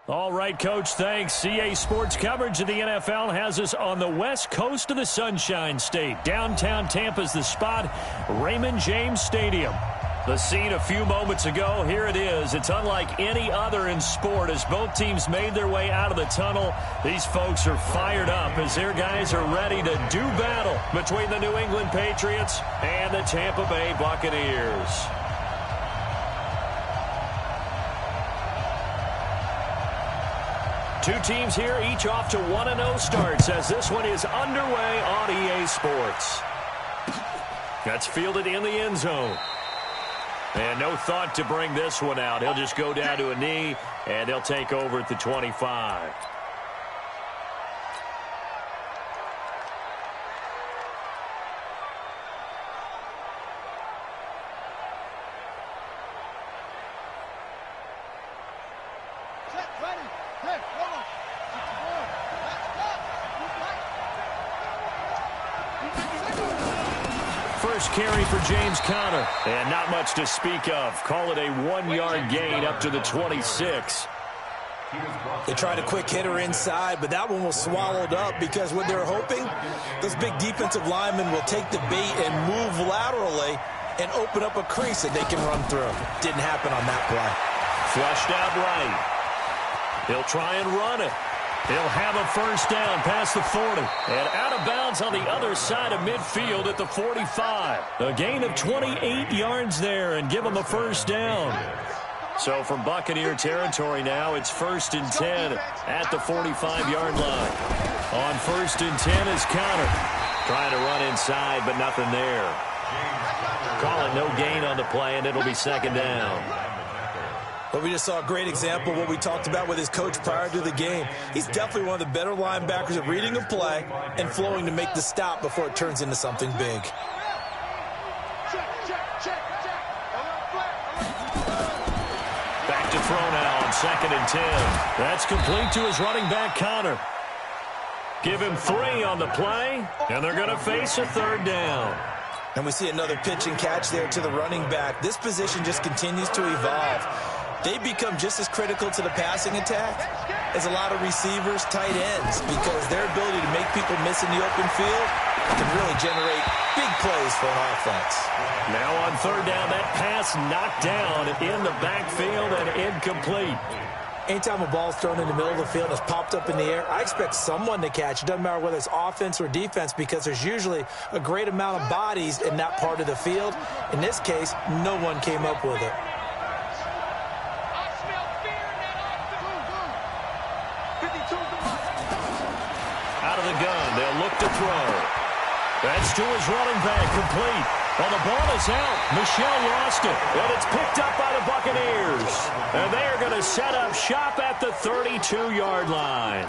All right, Coach, thanks. CA Sports coverage of the NFL has us on the west coast of the Sunshine State. Downtown Tampa's the spot, Raymond James Stadium. The scene a few moments ago, here it is. It's unlike any other in sport as both teams made their way out of the tunnel. These folks are fired up as their guys are ready to do battle between the New England Patriots and the Tampa Bay Buccaneers. Two teams here, each off to 1-0 starts as this one is underway on EA Sports. That's fielded in the end zone. And no thought to bring this one out. He'll just go down to a knee, and they'll take over at the 25. First carry for James Conner, and not much to speak of. Call it a 1-yard gain up to the 26. They tried a quick hitter inside, but that one was swallowed up because what they're hoping, those big defensive linemen will take the bait and move laterally and open up a crease that they can run through. Didn't happen on that play. Flushed out right. He'll try and run it. He'll have a first down past the 40. And out of bounds on the other side of midfield at the 45. A gain of 28 yards there and give him a first down. So from Buccaneer territory now, it's 1st and 10 at the 45-yard line. On 1st and 10 is Conner. Trying to run inside, but nothing there. Call it no gain on the play, and it'll be 2nd down. But we just saw a great example of what we talked about with his coach prior to the game. He's definitely one of the better linebackers at reading a play and flowing to make the stop before it turns into something big. Back to throw now on 2nd and 10. That's complete to his running back, Conner. Give him 3 on the play, and they're going to face a 3rd down. And we see another pitch and catch there to the running back. This position just continues to evolve. They become just as critical to the passing attack as a lot of receivers, tight ends, because their ability to make people miss in the open field can really generate big plays for an offense. Now on 3rd down, that pass knocked down in the backfield and incomplete. Anytime a ball's thrown in the middle of the field and it's popped up in the air, I expect someone to catch. It doesn't matter whether it's offense or defense because there's usually a great amount of bodies in that part of the field. In this case, no one came up with it. Out of the gun, they'll look to throw. That's to his running back, complete. Well, the ball is out. Michel lost it, and it's picked up by the Buccaneers. And they are going to set up shop at the 32-yard line.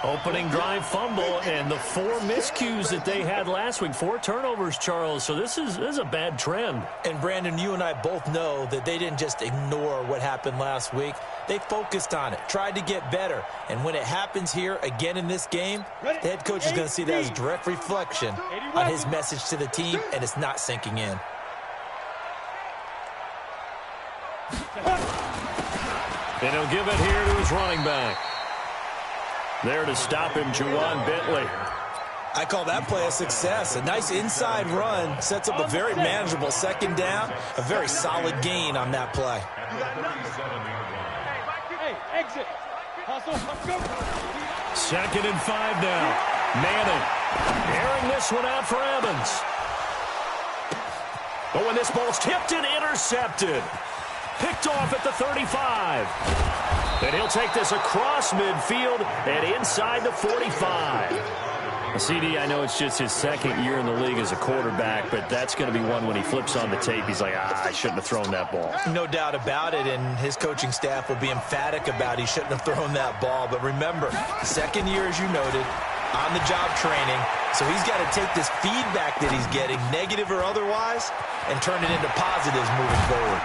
Opening drive fumble, and the 4 miscues that they had last week. 4 turnovers, Charles. So this is a bad trend. And, Brandon, you and I both know that they didn't just ignore what happened last week. They focused on it, tried to get better. And when it happens here again in this game, the head coach is going to see that as a direct reflection on his message to the team, and it's not sinking in. And he'll give it here to his running back. There to stop him, Juwan Bentley. I call that play a success. A nice inside run sets up a very manageable 2nd down, a very solid gain on that play. Exit. 2nd and 5 now. Manning airing this one out for Evans. But when this ball's tipped and intercepted, picked off at the 35. And he'll take this across midfield and inside the 45. CD, I know it's just his 2nd year in the league as a quarterback, but that's going to be one when he flips on the tape. He's like, I shouldn't have thrown that ball. No doubt about it, and his coaching staff will be emphatic about he shouldn't have thrown that ball. But remember, 2nd year, as you noted, on-the-job training, so he's got to take this feedback that he's getting, negative or otherwise, and turn it into positives moving forward.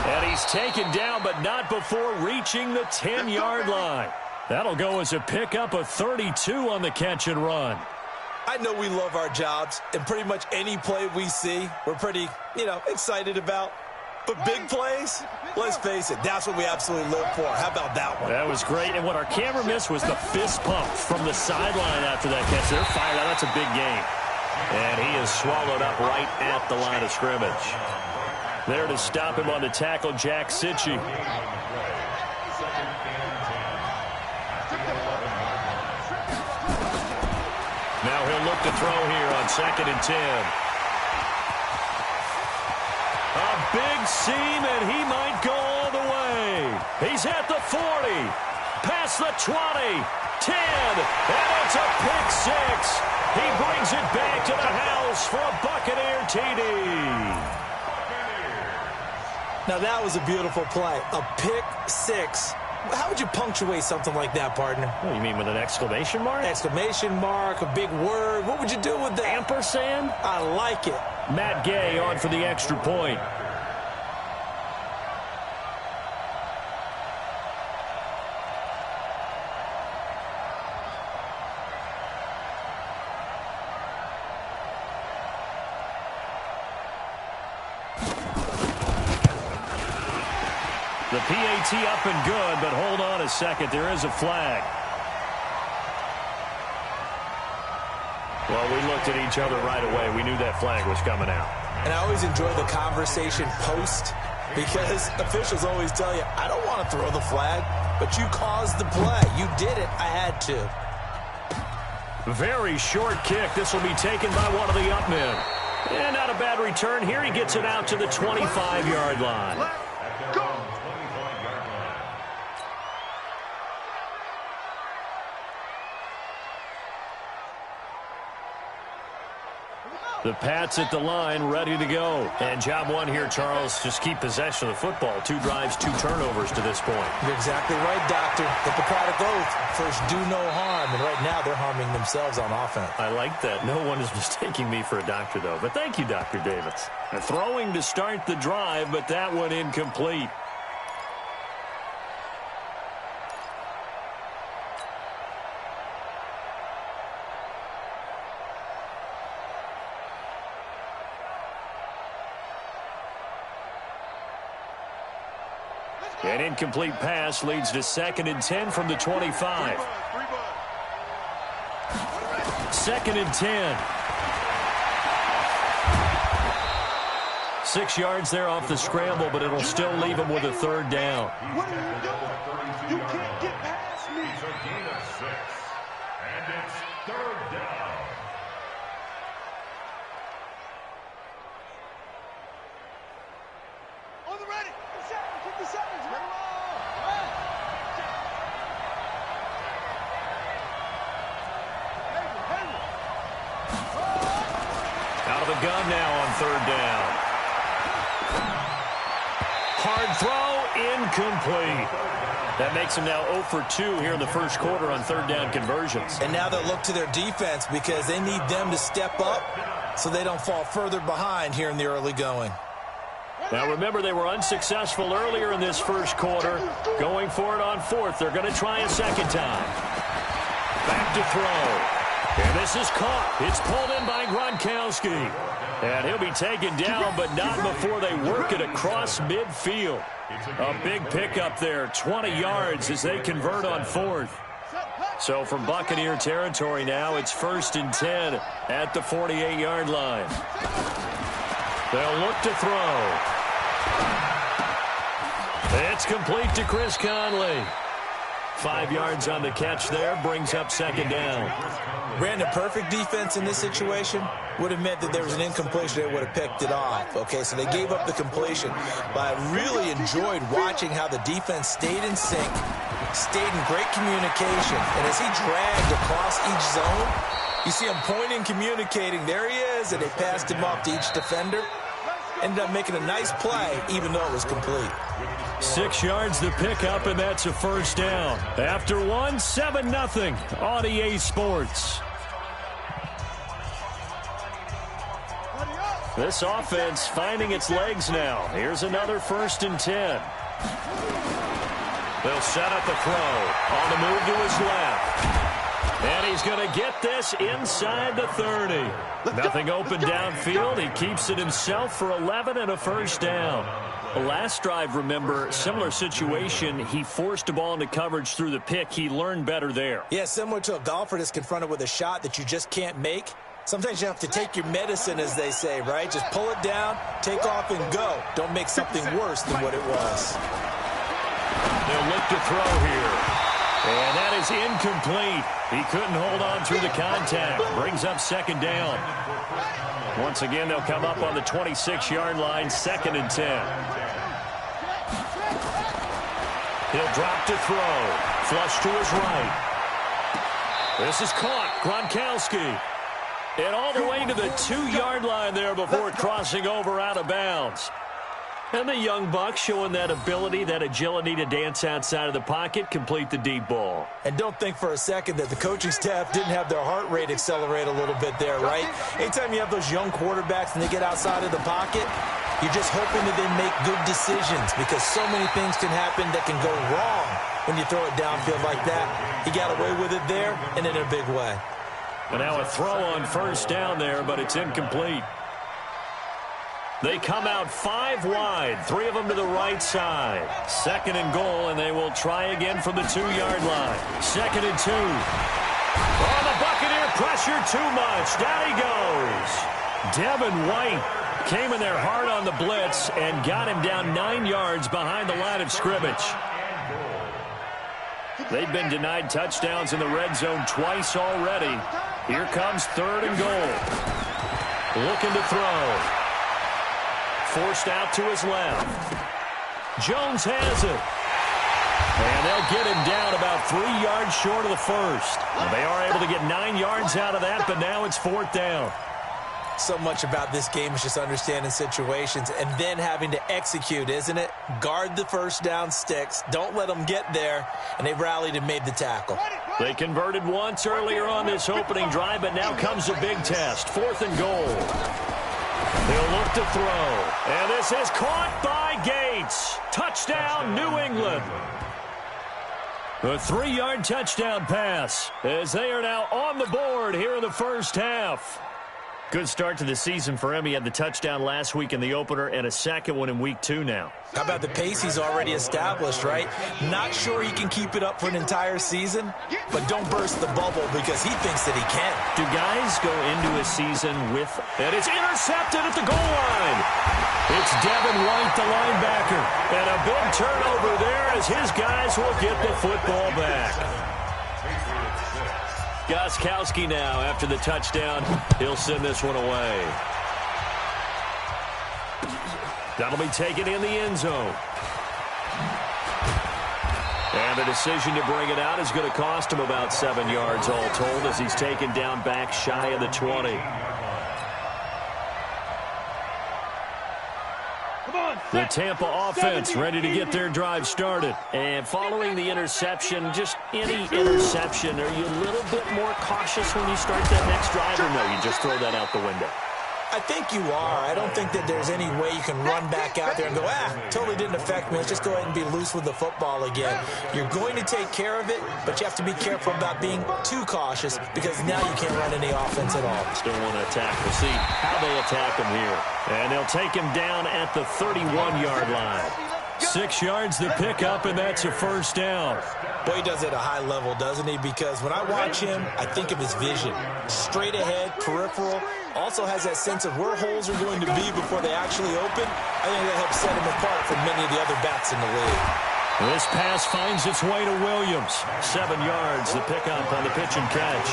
And he's taken down, but not before reaching the 10-yard line. That'll go as a pickup of 32 on the catch and run. I know we love our jobs, and pretty much any play we see, we're pretty, excited about. But big plays, let's face it, that's what we absolutely live for. How about that one? That was great. And what our camera missed was the fist pump from the sideline after that catch. They're fired out. That's a big game. And he is swallowed up right at the line of scrimmage. There to stop him on the tackle, Jack Sitchie. Now he'll look to throw here on 2nd and 10. A big seam, and he might go all the way. He's at the 40, past the 20, 10, and it's a pick six. He brings it back to the house for a Buccaneer TD. Now that was a beautiful play, a pick six. How would you punctuate something like that, partner? What do you mean, with an exclamation mark? Exclamation mark, a big word. What would you do with that? Ampersand? I like it. Matt Gay on for the extra point. The PAT up and good, but hold on a second. There is a flag. Well, we looked at each other right away. We knew that flag was coming out. And I always enjoy the conversation post because officials always tell you, I don't want to throw the flag, but you caused the play. You did it. I had to. Very short kick. This will be taken by one of the up men. And not a bad return here. He gets it out to the 25-yard line. The Pats at the line, ready to go. And job one here, Charles, just keep possession of the football. 2 drives, 2 turnovers to this point. You're exactly right, Doctor. Hippocratic oath. First, do no harm. And right now, they're harming themselves on offense. I like that. No one is mistaking me for a doctor, though. But thank you, Dr. Davis. Throwing to start the drive, but that one incomplete. An incomplete pass leads to 2nd and 10 from the 25. 2nd and 10. 6 yards there off the scramble, but it'll still leave him with a 3rd down. What are you doing? You can't get past me. It's a gain of 6, and it's 3rd down. On the ready. 50 seconds. Out of the gun now on 3rd down. Hard throw, incomplete. That makes him now 0 for 2 here in the first quarter on 3rd down conversions. And now they'll look to their defense because they need them to step up so they don't fall further behind here in the early going. Now remember, they were unsuccessful earlier in this first quarter. Going for it on 4th. They're going to try a 2nd time. Back to throw. And this is caught. It's pulled in by Gronkowski. And he'll be taken down, but not before they work it across midfield. A big pickup there, 20 yards as they convert on 4th. So from Buccaneer territory now, it's 1st and 10 at the 48-yard line. They'll look to throw. It's complete to Chris Conley. 5 yards on the catch there, brings up 2nd down. Brandon, perfect defense in this situation would have meant that there was an incompletion. They would have picked it off. Okay, so they gave up the completion. But I really enjoyed watching how the defense stayed in sync, stayed in great communication. And as he dragged across each zone, you see him pointing, communicating. There he is, and they passed him off to each defender. Ended up making a nice play, even though it was complete. 6 yards to pick up, and that's a 1st down. After 1, 7-0 on EA Sports. This offense finding its legs now. Here's another 1st and 10. They'll set up a throw. On the move to his left. And he's going to get this inside the 30. Nothing open downfield. He keeps it himself for 11 and a 1st down. Last drive, remember, similar situation. He forced a ball into coverage through the pick. He learned better there. Yeah, similar to a golfer that's confronted with a shot that you just can't make. Sometimes you have to take your medicine, as they say, right? Just pull it down, take off, and go. Don't make something worse than what it was. They'll look to throw here. And that is incomplete. He couldn't hold on through the contact. Brings up second down. Once again, they'll come up on the 26-yard line, 2nd and 10. He'll drop to throw. Flush to his right. This is caught. Gronkowski. And all the way to the 2-yard line there before crossing over out of bounds. And the young buck showing that ability, that agility to dance outside of the pocket, complete the deep ball. And don't think for a second that the coaching staff didn't have their heart rate accelerate a little bit there, right? Anytime you have those young quarterbacks and they get outside of the pocket, you're just hoping that they make good decisions because so many things can happen that can go wrong when you throw it downfield like that. He got away with it there and in a big way. And now a throw on first down there, but it's incomplete. They come out 5 wide, 3 of them to the right side. 2nd and goal, and they will try again from the 2-yard line. 2nd and 2. Oh, the Buccaneer pressure too much. Down he goes. Devin White came in there hard on the blitz and got him down 9 yards behind the line of scrimmage. They've been denied touchdowns in the red zone twice already. Here comes 3rd and goal. Looking to throw. Forced out to his left. Jones has it. And they'll get him down about 3 yards short of the first. They are able to get 9 yards out of that, but now it's 4th down. So much about this game is just understanding situations and then having to execute, isn't it? Guard the first down sticks. Don't let them get there. And they rallied and made the tackle. They converted once earlier on this opening drive, but now comes a big test. 4th and goal. They'll look to throw. And this is caught by Gates. Touchdown, New England. A 3-yard touchdown pass as they are now on the board here in the first half. Good start to the season for him. He had the touchdown last week in the opener and a second one in week 2 now. How about the pace he's already established, right? Not sure he can keep it up for an entire season, but don't burst the bubble because he thinks that he can. Do guys go into a season with... And it's intercepted at the goal line. It's Devin White, the linebacker. And a big turnover there as his guys will get the football back. Gostkowski now, after the touchdown, he'll send this one away. That'll be taken in the end zone. And the decision to bring it out is going to cost him about 7 yards all told as he's taken down back shy of the 20. The Tampa offense ready to get their drive started. And following the interception, just any interception, are you a little bit more cautious when you start that next drive, or no, you just throw that out the window? I think you are. I don't think that there's any way you can run back out there and go, totally didn't affect me. Let's just go ahead and be loose with the football again. You're going to take care of it, but you have to be careful about being too cautious because now you can't run any offense at all. Still want to attack. We'll see how they attack him here. And they'll take him down at the 31-yard line. 6 yards the pickup, and that's a first down. Boy, he does it at a high level, doesn't he? Because when I watch him, I think of his vision. Straight ahead, peripheral. Also has that sense of where holes are going to be before they actually open. I think that helps set him apart from many of the other backs in the league. This pass finds its way to Williams. 7 yards, the pickup on the pitch and catch.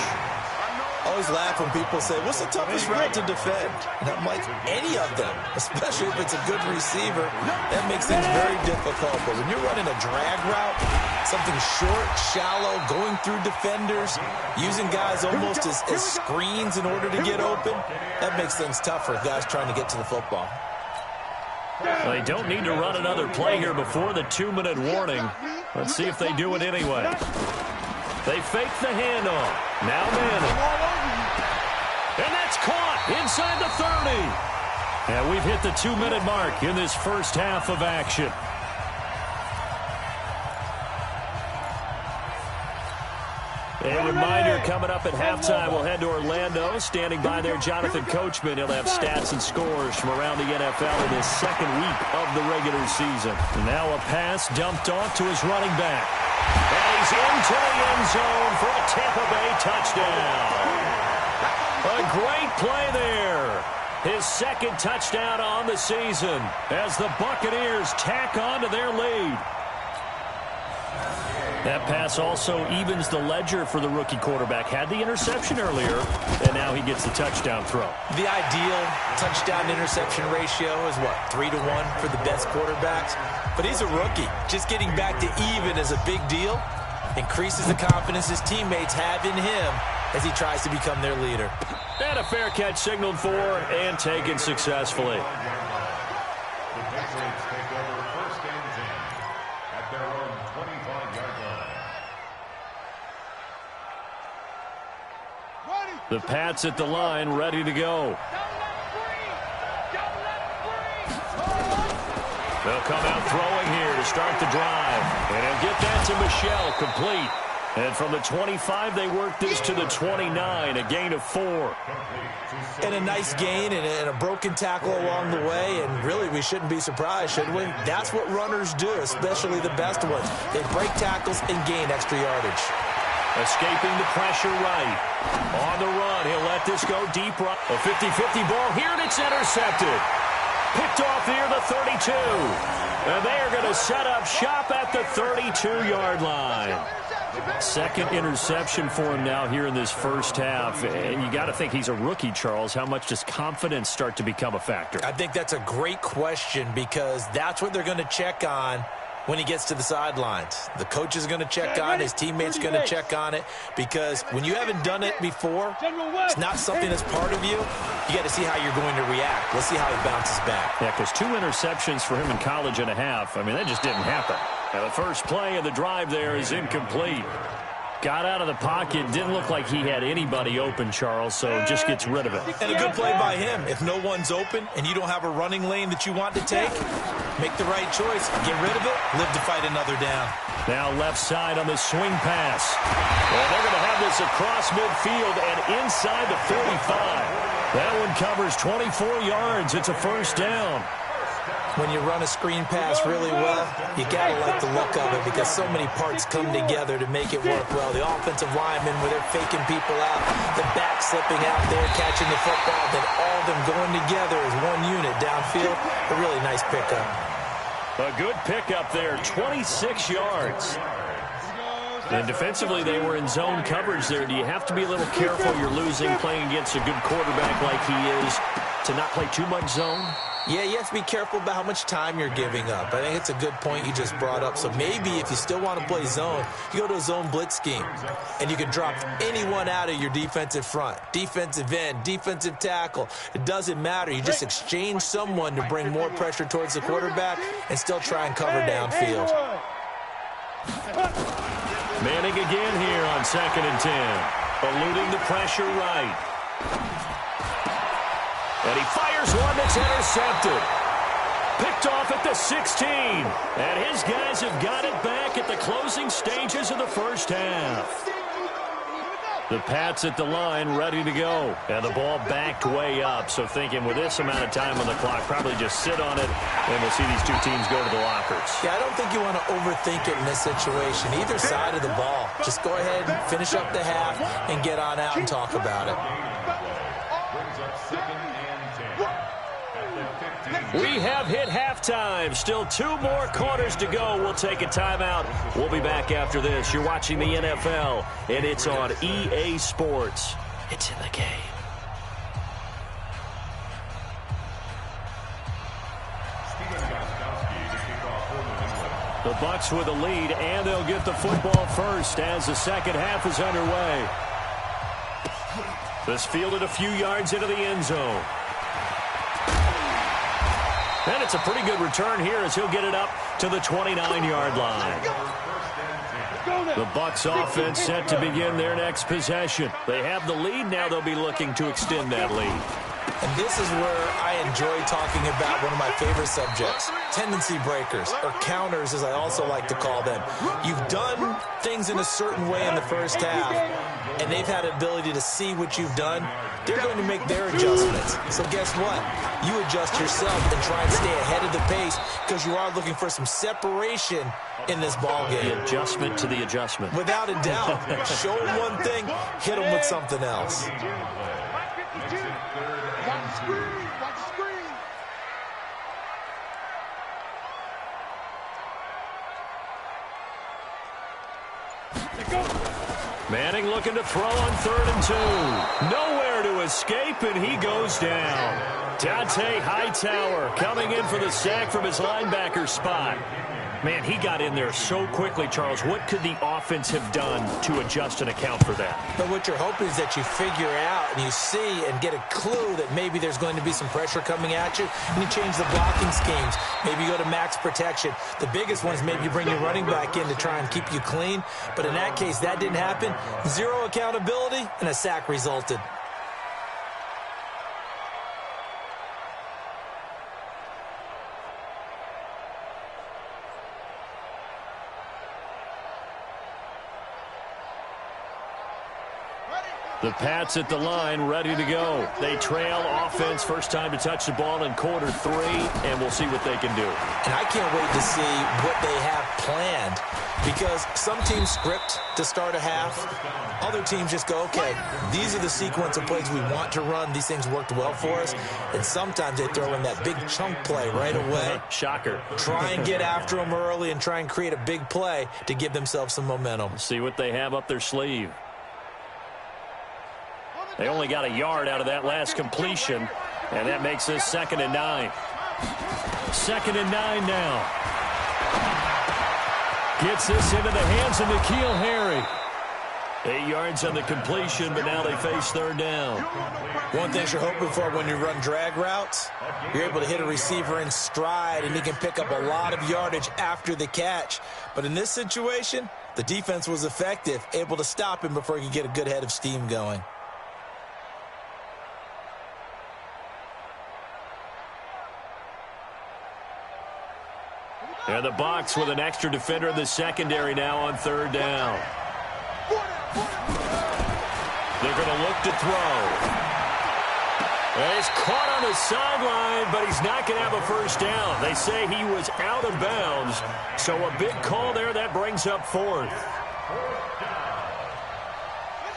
I always laugh when people say, what's the toughest route to defend? And I'm like, any of them, especially if it's a good receiver. That makes things very difficult. But when you're running a drag route, something short, shallow, going through defenders, using guys almost as screens in order to get open, that makes things tough for guys trying to get to the football. Well, they don't need to run another play here before the 2-minute warning. Let's see if they do it anyway. They fake the handoff. Now Manning. And that's caught inside the 30. And we've hit the 2-minute mark in this first half of action. A reminder coming up at halftime, we'll head to Orlando. Standing by there, Jonathan Coachman. He'll have stats and scores from around the NFL in his second week of the regular season. And now a pass dumped off to his running back. And he's into the end zone for a Tampa Bay touchdown. A great play there. His second touchdown on the season as the Buccaneers tack on to their lead. That pass also evens the ledger for the rookie quarterback. Had the interception earlier, and now he gets the touchdown throw. The ideal touchdown-interception ratio is, what, 3-to-1 for the best quarterbacks? But he's a rookie. Just getting back to even is a big deal. Increases the confidence his teammates have in him as he tries to become their leader. And a fair catch signaled for and taken successfully. The Patriots take over first and 10 at their own 25-yard line. The Pats at the line, ready to go. They'll come out throwing here to start the drive. And he'll get that to Michel, complete. And from the 25, they work this to the 29, a gain of 4. And a nice gain and a broken tackle along the way, and really we shouldn't be surprised, should we? That's what runners do, especially the best ones. They break tackles and gain extra yardage. Escaping the pressure right. On the run, he'll let this go deep right. A 50-50 ball here, and it's intercepted. Picked off near the 32. And they are going to set up shop at the 32-yard line. Second interception for him now here in this first half. And you got to think he's a rookie, Charles. How much does confidence start to become a factor? I think that's a great question because that's what they're going to check on when he gets to the sidelines. The coach is going to check on it. His teammates going to check on it because when you haven't done it before, it's not something that's part of you. You got to see how you're going to react. Let's see how he bounces back. Yeah, because 2 interceptions for him in college and a half. I mean, that just didn't happen. Now, the first play of the drive there is incomplete. Got out of the pocket. Didn't look like he had anybody open, Charles, so just gets rid of it. And a good play by him. If no one's open and you don't have a running lane that you want to take, make the right choice. Get rid of it. Live to fight another down. Now left side on the swing pass. Well, they're going to have this across midfield and inside the 45. That one covers 24 yards. It's a first down. When you run a screen pass really well, you got to like the look of it because so many parts come together to make it work well. The offensive linemen, where they're faking people out, the back slipping out there, catching the football, then all of them going together as one unit downfield. A really nice pickup. A good pickup there, 26 yards. And defensively, they were in zone coverage there. Do you have to be a little careful you're losing playing against a good quarterback like he is to not play too much zone? Yeah, you have to be careful about how much time you're giving up. I think it's a good point you just brought up. So maybe if you still want to play zone, you go to a zone blitz scheme. And you can drop anyone out of your defensive front. Defensive end, defensive tackle. It doesn't matter. You just exchange someone to bring more pressure towards the quarterback and still try and cover downfield. Manning again here on 2nd and 10. Eluding the pressure right. And he fires one that's intercepted. Picked off at the 16. And his guys have got it back at the closing stages of the first half. The Pats at the line ready to go. And the ball backed way up. So thinking with this amount of time on the clock, probably just sit on it. And we'll see these two teams go to the lockers. Yeah, I don't think you want to overthink it in this situation. Either side of the ball. Just go ahead and finish up the half and get on out and talk about it. We have hit halftime. Still 2 more quarters to go. We'll take a timeout. We'll be back after this. You're watching the NFL, and it's on EA Sports. It's in the game. The Bucs with a lead, and they'll get the football first as the second half is underway. This fielded a few yards into the end zone. And it's a pretty good return here as he'll get it up to the 29-yard line. The Bucs offense set to begin their next possession. They have the lead. Now they'll be looking to extend that lead. And this is where I enjoy talking about one of my favorite subjects, tendency breakers, or counters as I also like to call them. You've done things in a certain way in the first half, and they've had an ability to see what you've done. They're going to make their adjustments. So guess what? You adjust yourself and try and stay ahead of the pace because you are looking for some separation in this ball game. The adjustment to the adjustment. Without a doubt. Show them one thing, hit them with something else. Manning looking to throw on 3rd and 2. Nowhere to escape, and he goes down. Dante Hightower coming in for the sack from his linebacker spot. Man, he got in there so quickly, Charles. What could the offense have done to adjust and account for that? But what you're hoping is that you figure out and you see and get a clue that maybe there's going to be some pressure coming at you, and you change the blocking schemes. Maybe you go to max protection. The biggest one is maybe you bring your running back in to try and keep you clean. But in that case, that didn't happen. Zero accountability, and a sack resulted. The Pats at the line, ready to go. They trail offense, first time to touch the ball in quarter 3, and we'll see what they can do. And I can't wait to see what they have planned, because some teams script to start a half. Other teams just go, okay, these are the sequence of plays we want to run. These things worked well for us. And sometimes they throw in that big chunk play right away. Shocker. Try and get after them early and try and create a big play to give themselves some momentum. See what they have up their sleeve. They only got a yard out of that last completion, and that makes this 2nd and 9. 2nd and 9 now. Gets this into the hands of N'Keal Harry. 8 yards on the completion, but now they face 3rd down. One thing you're hoping for when you run drag routes, you're able to hit a receiver in stride, and he can pick up a lot of yardage after the catch. But in this situation, the defense was effective, able to stop him before he could get a good head of steam going. And the Bucs with an extra defender in the secondary now on 3rd down. They're going to look to throw. He's caught on the sideline, but he's not going to have a first down. They say he was out of bounds, so a big call there. That brings up 4th.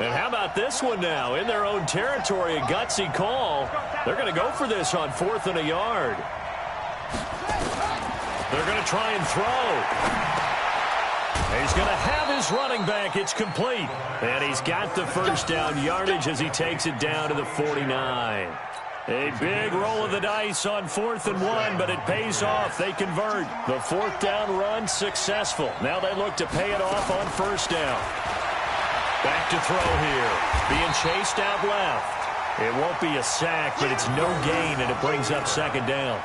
And how about this one now? In their own territory, a gutsy call. They're going to go for this on 4th and a yard. They're going to try and throw. He's going to have his running back. It's complete. And he's got the first down yardage as he takes it down to the 49. A big roll of the dice on 4th and 1, but it pays off. They convert. The 4th down run successful. Now they look to pay it off on 1st down. Back to throw here. Being chased out left. It won't be a sack, but it's no gain, and it brings up 2nd down.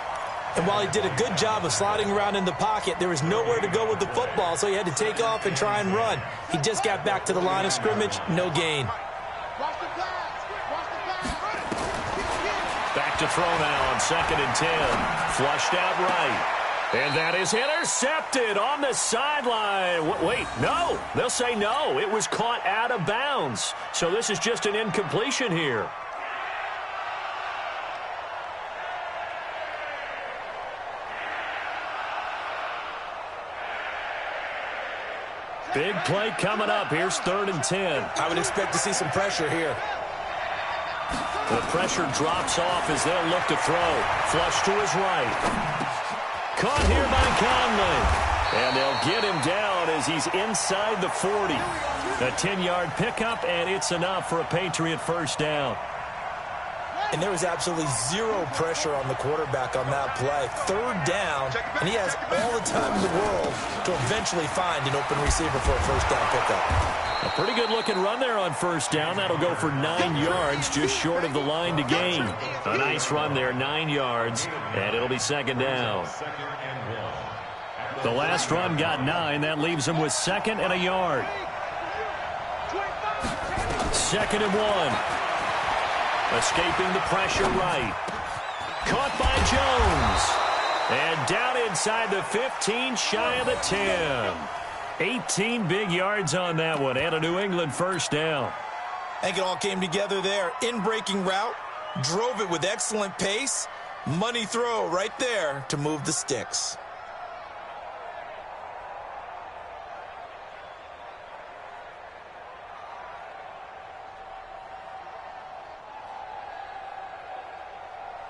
And while he did a good job of sliding around in the pocket, there was nowhere to go with the football, so he had to take off and try and run. He just got back to the line of scrimmage, no gain. Back to throw now on 2nd and 10. Flushed out right. And that is intercepted on the sideline. Wait, no. They'll say no. It was caught out of bounds. So this is just an incompletion here. Big play coming up. Here's 3rd and 10. I would expect to see some pressure here. The pressure drops off as they'll look to throw. Flush to his right. Caught here by Conley. And they'll get him down as he's inside the 40. A 10-yard pickup, and it's enough for a Patriot first down. And there was absolutely zero pressure on the quarterback on that play. 3rd down, and he has all the time in the world to eventually find an open receiver for a first down pickup. A pretty good-looking run there on 1st down. That'll go for 9 yards, just short of the line to gain. A nice run there, 9 yards, and it'll be 2nd down. The last run got 9. That leaves him with 2nd and a yard. 2nd and 1. Escaping the pressure right. Caught by Jones. And down inside the 15, shy of the 10. 18 big yards on that one, and a New England first down. I think it all came together there. In-breaking route, drove it with excellent pace. Money throw right there to move the sticks.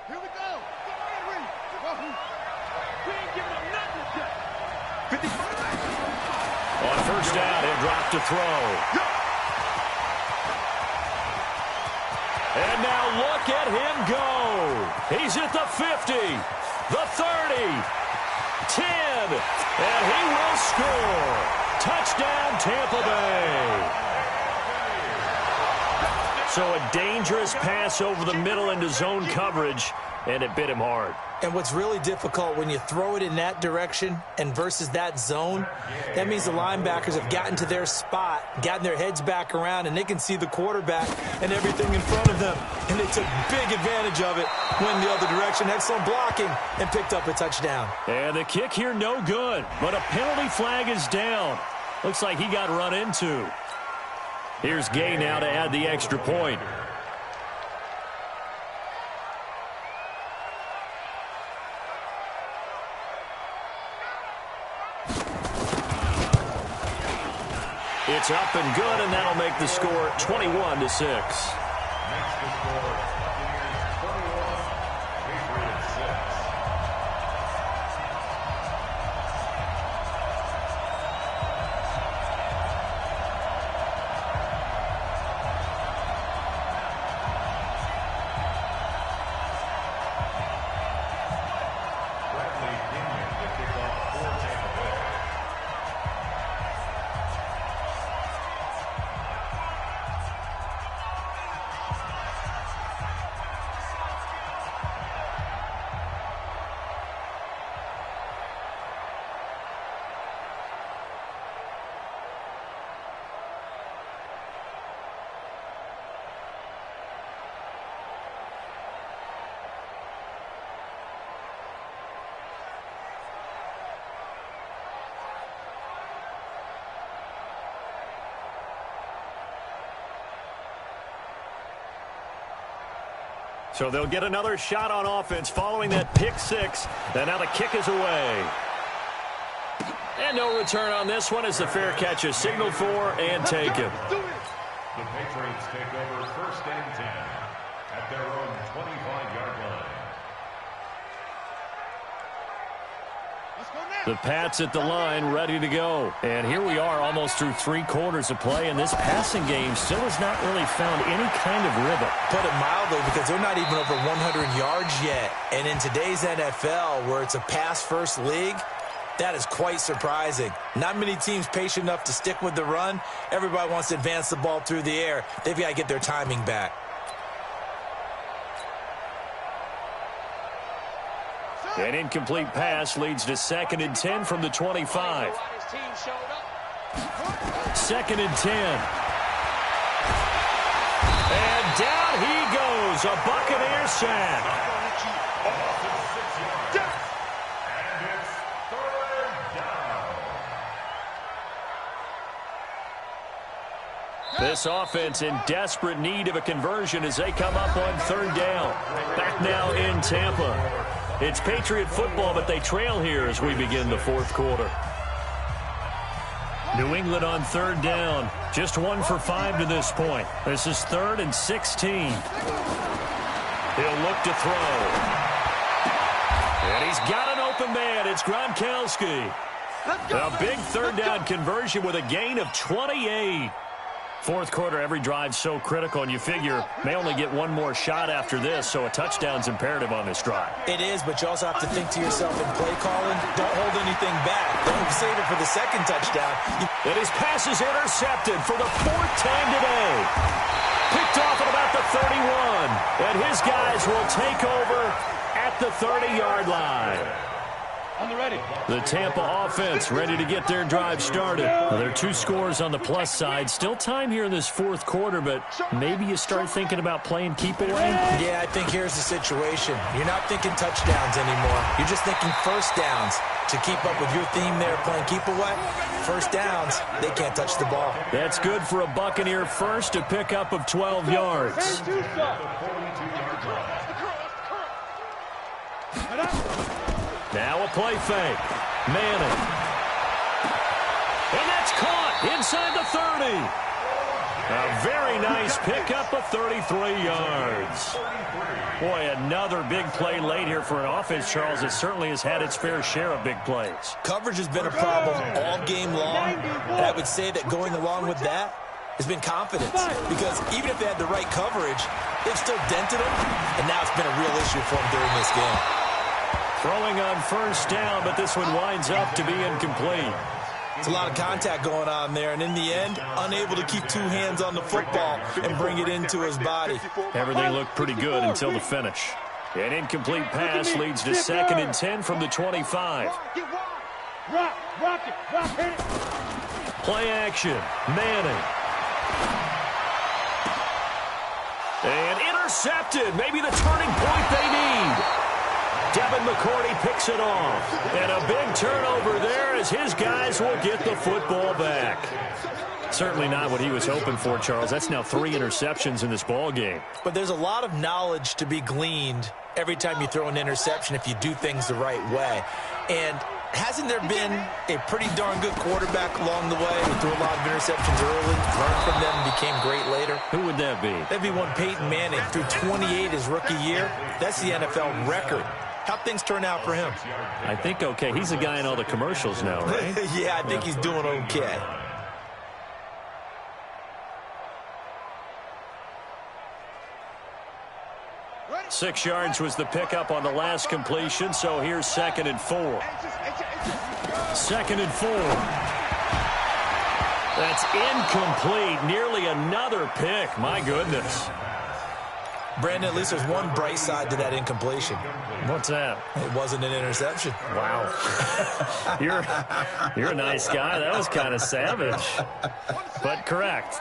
Here we go. We ain't giving them nothing today. 50. On first down, he'll drop to throw. And now look at him go. He's at the 50, the 30, 10, and he will score. Touchdown, Tampa Bay. So a dangerous pass over the middle into zone coverage, and it bit him hard. And what's really difficult when you throw it in that direction and versus that zone, that means the linebackers have gotten to their spot, gotten their heads back around, and they can see the quarterback and everything in front of them. And they took big advantage of it, went the other direction, excellent blocking, and picked up a touchdown. And the kick here no good, but a penalty flag is down. Looks like he got run into. Here's Gay now to add the extra point. It's up and good, and that'll make the score 21-6. Makes the score Buccaneers 21, Patriots 6. So they'll get another shot on offense following that pick six. And now the kick is away. And no return on this one as the fair catch is signaled for and taken. The Patriots take over first and 10 at their own 25-yard line. The Pats at the line, ready to go. And here we are almost through 3 quarters of play, and this passing game still has not really found any kind of rhythm. Put it mildly, because they're not even over 100 yards yet. And in today's NFL, where it's a pass-first league, that is quite surprising. Not many teams patient enough to stick with the run. Everybody wants to advance the ball through the air. They've got to get their timing back. An incomplete pass leads to 2nd and 10 from the 25. 2nd and 10. And down he goes. A Buccaneer sack. And it's 3rd down. This offense in desperate need of a conversion as they come up on 3rd down. Back now in Tampa. It's Patriot football, but they trail here as we begin the 4th quarter. New England on 3rd down. Just 1 for 5 to this point. This is 3rd and 16. He'll look to throw. And he's got an open man. It's Gronkowski. A big 3rd down conversion with a gain of 28. 4th quarter, every drive so critical, and you figure may only get 1 more shot after this, so a touchdown's imperative on this drive. It is, but you also have to think to yourself in play calling, don't hold anything back. Don't save it for the 2nd touchdown. And his pass is intercepted for the 4th time today. Picked off at about the 31, and his guys will take over at the 30-yard line. The Tampa offense ready to get their drive started. Well, there are 2 scores on the plus side. Still time here in this 4th quarter, but maybe you start thinking about playing keep away? Yeah, I think here's the situation. You're not thinking touchdowns anymore. You're just thinking first downs. To keep up with your theme there, playing keep away, first downs, they can't touch the ball. That's good for a Buccaneer first, a pickup of 12 yards. Now a play fake. Manning. And that's caught inside the 30. A very nice pickup of 33 yards. Boy, another big play late here for an offense, Charles. It certainly has had its fair share of big plays. Coverage has been a problem all game long, and I would say that going along with that has been confidence. Because even if they had the right coverage, they've still dented them, and now it's been a real issue for them during this game. Throwing on first down, but this one winds up to be incomplete. It's a lot of contact going on there, and in the end, unable to keep 2 hands on the football and bring it into his body. Everything looked pretty good until the finish. An incomplete pass leads to 2nd and 10 from the 25. Play action. Manning. And intercepted. Maybe the turning point they need. Devin McCourty picks it off. And a big turnover there as his guys will get the football back. Certainly not what he was hoping for, Charles. That's now 3 interceptions in this ball game. But there's a lot of knowledge to be gleaned every time you throw an interception if you do things the right way. And hasn't there been a pretty darn good quarterback along the way who threw a lot of interceptions early, learned from them, and became great later? Who would that be? That'd be one Peyton Manning. Threw 28 his rookie year. That's the NFL record. How'd things turn out for him? I think okay. He's a guy in all the commercials now, right? Yeah, I think he's doing okay. Six yards was the pickup on the last completion, so here's 2nd and 4. 2nd and 4. That's incomplete. Nearly another pick. My goodness. Brandon, at least there's one bright side to that incompletion. What's that? It wasn't an interception. Wow. You're a nice guy. That was kind of savage. But correct.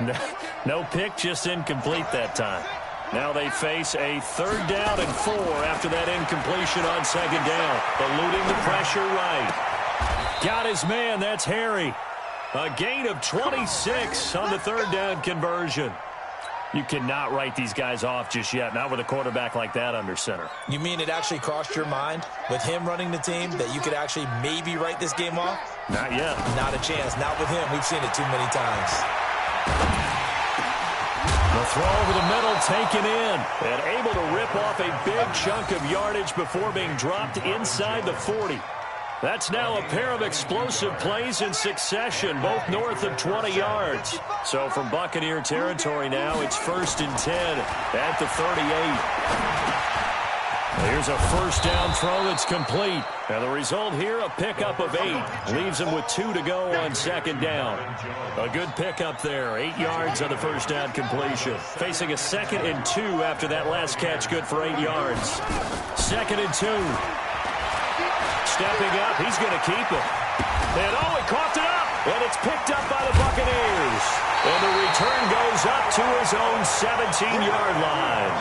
No pick, just incomplete that time. Now they face a 3rd down and 4 after that incompletion on 2nd down. Eluding the pressure right. Got his man. That's Harry. A gain of 26 on the 3rd down conversion. You cannot write these guys off just yet, not with a quarterback like that under center. You mean it actually crossed your mind with him running the team that you could actually maybe write this game off? Not yet. Not a chance. Not with him. We've seen it too many times. The throw over the middle taken in and able to rip off a big chunk of yardage before being dropped inside the 40. That's now a pair of explosive plays in succession, both north of 20 yards. So from Buccaneer territory now, it's 1st and 10 at the 38. Here's a first down throw that's complete. And the result here, a pickup of 8. Leaves him with 2 to go on 2nd down. A good pickup there. 8 yards on the first down completion. Facing a 2nd and 2 after that last catch, good for 8 yards. 2nd and 2. Stepping up, he's going to keep it. And oh, he coughed it up. And it's picked up by the Buccaneers. And the return goes up to his own 17-yard line.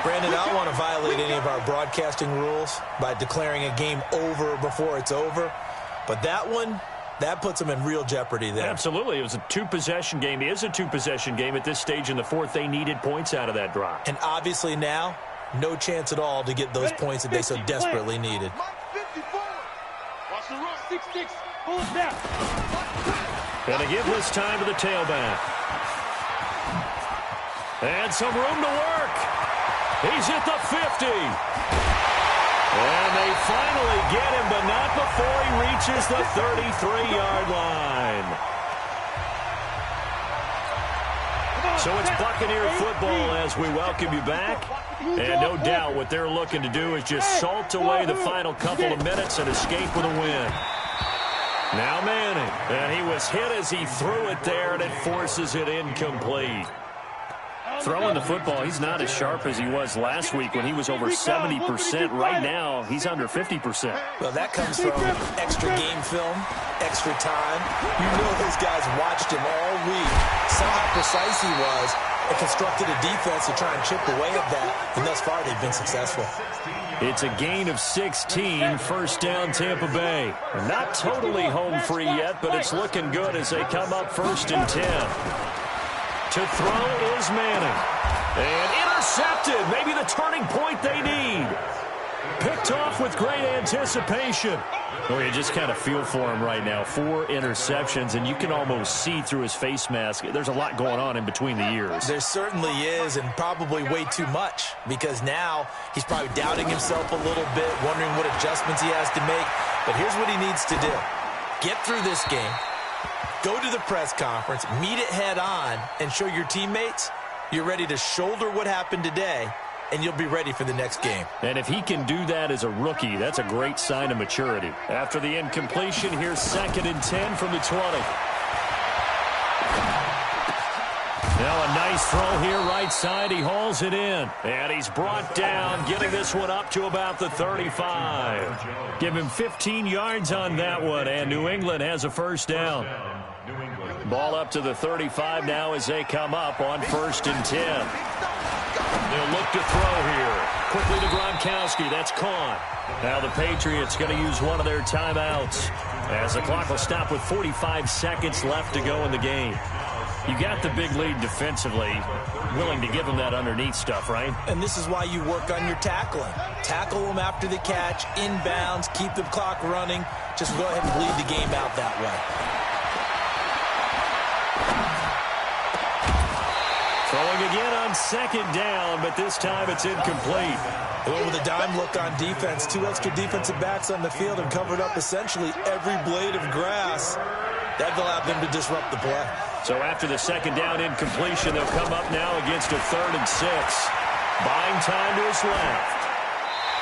Brandon, I don't want to violate any of our broadcasting rules by declaring a game over before it's over. But that one, that puts them in real jeopardy there. Absolutely. It was a 2-possession game. It is a 2-possession game at this stage in the 4th. They needed points out of that drop. And obviously now, no chance at all to get those points that they so desperately needed. Going to give this time to the tailback. And some room to work. He's at the 50. And they finally get him, but not before he reaches the 33-yard line. So it's Buccaneer football as we welcome you back. And no doubt what they're looking to do is just salt away the final couple of minutes and escape with a win. Now Manning. And he was hit as he threw it there, and it forces it incomplete. Throwing the football, he's not as sharp as he was last week when he was over 70%. Right now, he's under 50%. Well, that comes from extra game film, extra time. You know his guys watched him all week, saw how precise he was, and constructed a defense to try and chip away at that. And thus far, they've been successful. It's a gain of 16, first down Tampa Bay. Not totally home free yet, but it's looking good as they come up 1st and 10. To throw is Manning. And intercepted. Maybe the turning point they need. Picked off with great anticipation. Well, you just kind of feel for him right now. 4 interceptions, and you can almost see through his face mask. There's a lot going on in between the ears. There certainly is, and probably way too much, because now he's probably doubting himself a little bit, wondering what adjustments he has to make. But here's what he needs to do. Get through this game, go to the press conference, meet it head on, and show your teammates you're ready to shoulder what happened today, and you'll be ready for the next game. And if he can do that as a rookie, that's a great sign of maturity. After the incompletion, here's 2nd and 10 from the 20. Now a nice throw here, right side. He hauls it in. And he's brought down, getting this one up to about the 35. Give him 15 yards on that one, and New England has a first down. Ball up to the 35 now as they come up on 1st and 10. They'll look to throw here. Quickly to Gronkowski. That's caught. Now the Patriots going to use one of their timeouts as the clock will stop with 45 seconds left to go in the game. You got the big lead defensively, willing to give them that underneath stuff, right? And this is why you work on your tackling. Tackle them after the catch, inbounds, keep the clock running. Just go ahead and bleed the game out that way. Throwing again on 2nd down, but this time it's incomplete. Well, with a dime look on defense, 2 extra defensive backs on the field and covered up essentially every blade of grass. That allowed them to disrupt the play. So after the 2nd down incompletion, they'll come up now against a 3rd and 6. Buying time to his left.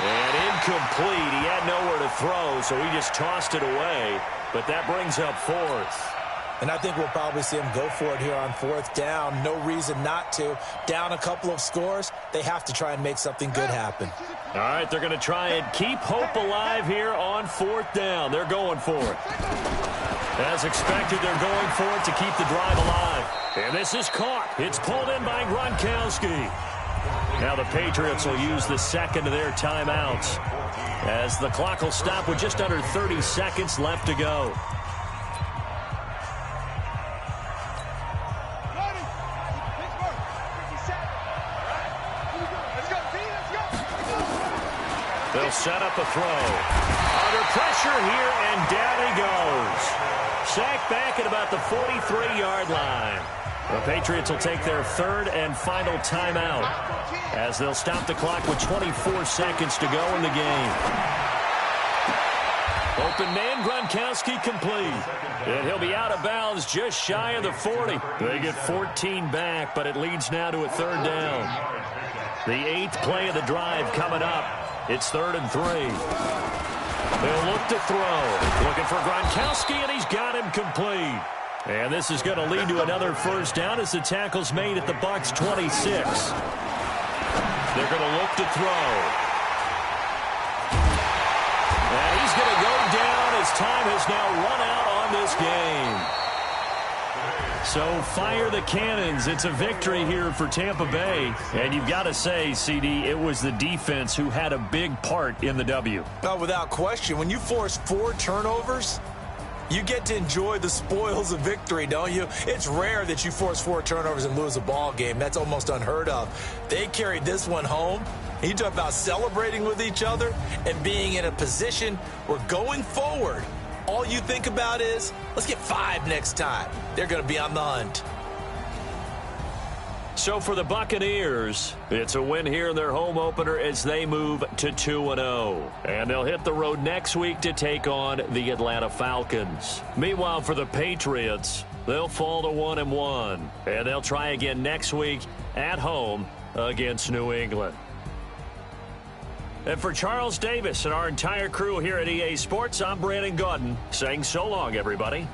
And incomplete. He had nowhere to throw, so he just tossed it away. But that brings up 4th. And I think we'll probably see him go for it here on 4th down. No reason not to. Down a couple of scores, they have to try and make something good happen. All right, they're going to try and keep hope alive here on 4th down. They're going for it. As expected, they're going for it to keep the drive alive. And this is caught. It's pulled in by Gronkowski. Now the Patriots will use the 2nd of their timeouts as the clock will stop with just under 30 seconds left to go. They'll set up a throw. Under pressure here, and down he goes. Sacked back at about the 43-yard line. The Patriots will take their 3rd and final timeout as they'll stop the clock with 24 seconds to go in the game. Open man, Gronkowski complete. And he'll be out of bounds just shy of the 40. They get 14 back, but it leads now to a 3rd down. The 8th play of the drive coming up. It's 3rd and 3. They'll look to throw. Looking for Gronkowski, and he's got him complete. And this is going to lead to another first down as the tackle's made at the Bucs 26. They're going to look to throw. And he's going to go down as time has now run out on this game. So fire the cannons. It's a victory here for Tampa Bay. And you've got to say, CD, it was the defense who had a big part in the W. Oh, without question. When you force 4 turnovers, you get to enjoy the spoils of victory, don't you? It's rare that you force 4 turnovers and lose a ball game. That's almost unheard of. They carried this one home. You talk about celebrating with each other and being in a position where going forward, all you think about is, let's get 5 next time. They're going to be on the hunt. So for the Buccaneers, it's a win here in their home opener as they move to 2-0. And they'll hit the road next week to take on the Atlanta Falcons. Meanwhile, for the Patriots, they'll fall to 1-1. And they'll try again next week at home against New England. And for Charles Davis and our entire crew here at EA Sports, I'm Brandon Gaudin saying so long, everybody.